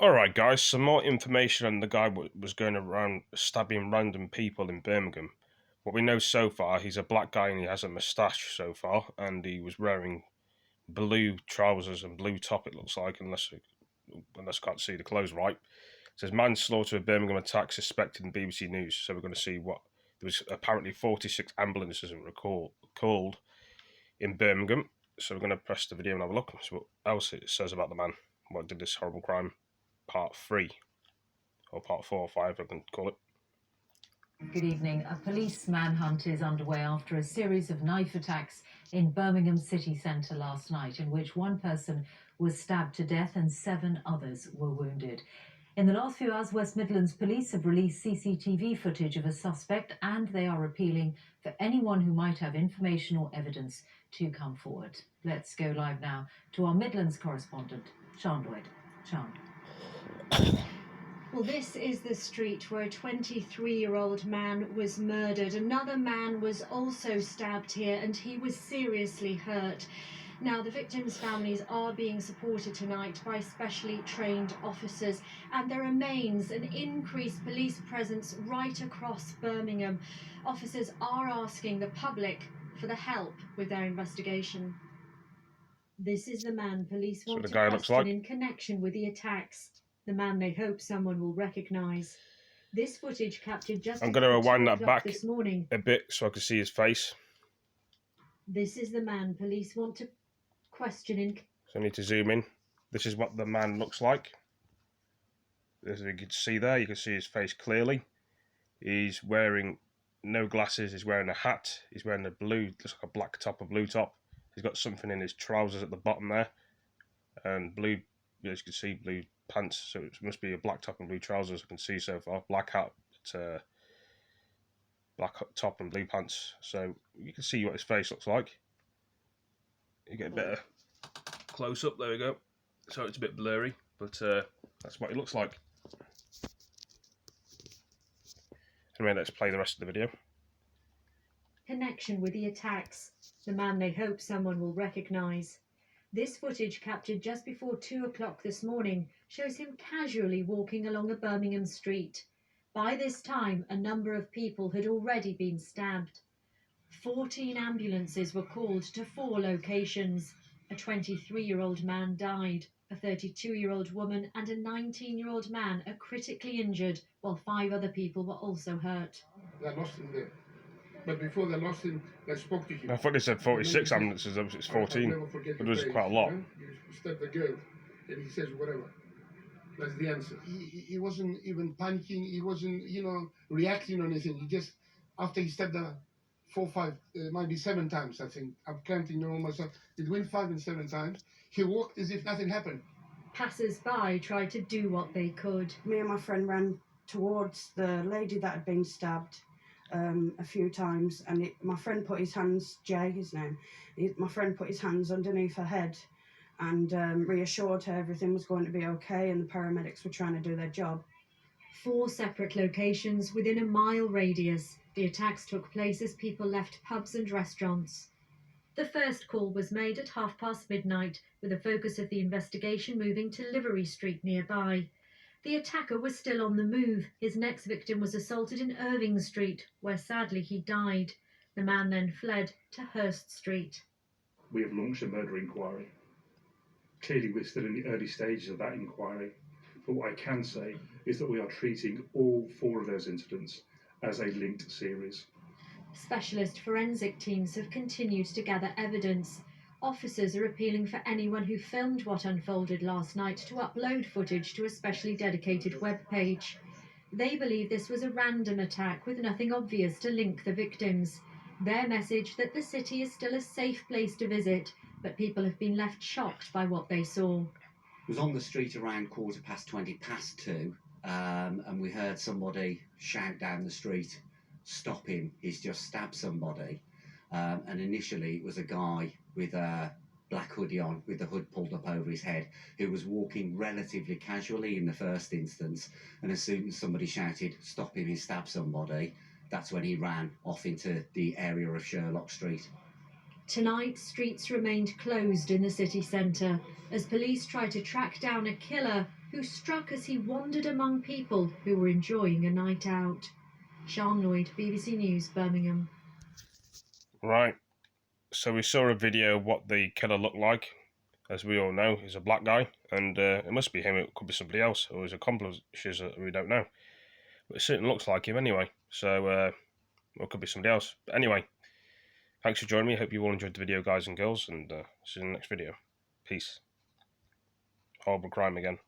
Alright guys, some more information on the guy was going around stabbing random people in Birmingham. What we know so far, he's a black guy and he has a moustache so far, and he was wearing blue trousers and blue top, it looks like, unless I can't see the clothes right. It says manslaughter of Birmingham attack suspected in BBC News. So we're going to see what there was apparently 46 ambulances called in Birmingham. So we're going to press the video and have a look and see what else it says about the man. What did this horrible crime? Part 3 or Part 4 or 5, I can call it. Good evening. A police manhunt is underway after a series of knife attacks in Birmingham city centre last night, in which one person was stabbed to death and 7 others were wounded. In the last few hours, West Midlands police have released CCTV footage of a suspect, and they are appealing for anyone who might have information or evidence to come forward. Let's go live now to our Midlands correspondent, Sian Lloyd. Sian. Well, this is the street where a 23-year-old man was murdered. Another man was also stabbed here and he was seriously hurt. Now, the victims' families are being supported tonight by specially trained officers, and there remains an increased police presence right across Birmingham. Officers are asking the public for the help with their investigation. This is the man police want to question in connection with the attacks. The man they hope someone will recognise. This footage captured just I'm going to rewind that back this morning a bit so I can see his face. This is the man police want to question in... So I need to zoom in. This is what the man looks like. As you can see there, you can see his face clearly. He's wearing no glasses, he's wearing a hat, he's wearing a blue, looks like a black top, a blue top. He's got something in his trousers at the bottom there. And blue, as you can see, blue pants, so it must be a black top and blue trousers I can see so far. Black hat, black top and blue pants. So you can see what his face looks like. You get a better close up, there we go. So it's a bit blurry, but that's what he looks like. Anyway, let's play the rest of the video. Connection with the attacks. The man they hope someone will recognise. This footage captured just before 2 o'clock this morning shows him casually walking along a Birmingham street. By this time, a number of people had already been stabbed. 14 ambulances were called to 4 locations. A 23-year-old man died. A 32-year-old woman and a 19-year-old man are critically injured, while 5 other people were also hurt. They lost him there. But before they lost him, they spoke to him. I thought they said 46 ambulances, it's 14. But it was quite a lot. You step the girl and he says whatever. That's the answer. He wasn't even panicking, he wasn't, reacting or anything. He just, after he stepped the 4, 5, maybe 7 times, I think. I'm counting all myself. Between 5 and 7 times, he walked as if nothing happened. Passers-by tried to do what they could. Me and my friend ran towards the lady that had been stabbed a few times, and my friend put his hands, Jay, his name, my friend put his hands underneath her head and reassured her everything was going to be okay, and the paramedics were trying to do their job. 4 separate locations within a mile radius. The attacks took place as people left pubs and restaurants. The first call was made at midnight, with the focus of the investigation moving to Livery Street nearby. The attacker was still on the move. His next victim was assaulted in Irving Street, where sadly he died. The man then fled to Hurst Street. We have launched a murder inquiry. Clearly we're still in the early stages of that inquiry, but what I can say is that we are treating all 4 of those incidents as a linked series. Specialist forensic teams have continued to gather evidence. Officers are appealing for anyone who filmed what unfolded last night to upload footage to a specially dedicated webpage. They believe this was a random attack with nothing obvious to link the victims. Their message that the city is still a safe place to visit, but people have been left shocked by what they saw. It was on the street around 2:20 and we heard somebody shout down the street, "Stop him, he's just stabbed somebody." And initially it was a guy with a black hoodie on, with the hood pulled up over his head, who was walking relatively casually in the first instance, and as soon as somebody shouted, "Stop him, he's stabbed somebody," that's when he ran off into the area of Sherlock Street. Tonight, streets remained closed in the city centre as police tried to track down a killer who struck as he wandered among people who were enjoying a night out. Sian Lloyd, BBC News, Birmingham. Right. So we saw a video of what the killer looked like. As we all know, he's a black guy, and it must be him. It could be somebody else, or his accomplices that we don't know. But it certainly looks like him anyway. So, or it could be somebody else. But anyway, thanks for joining me. Hope you all enjoyed the video, guys and girls, and see you in the next video. Peace. Horrible crime again.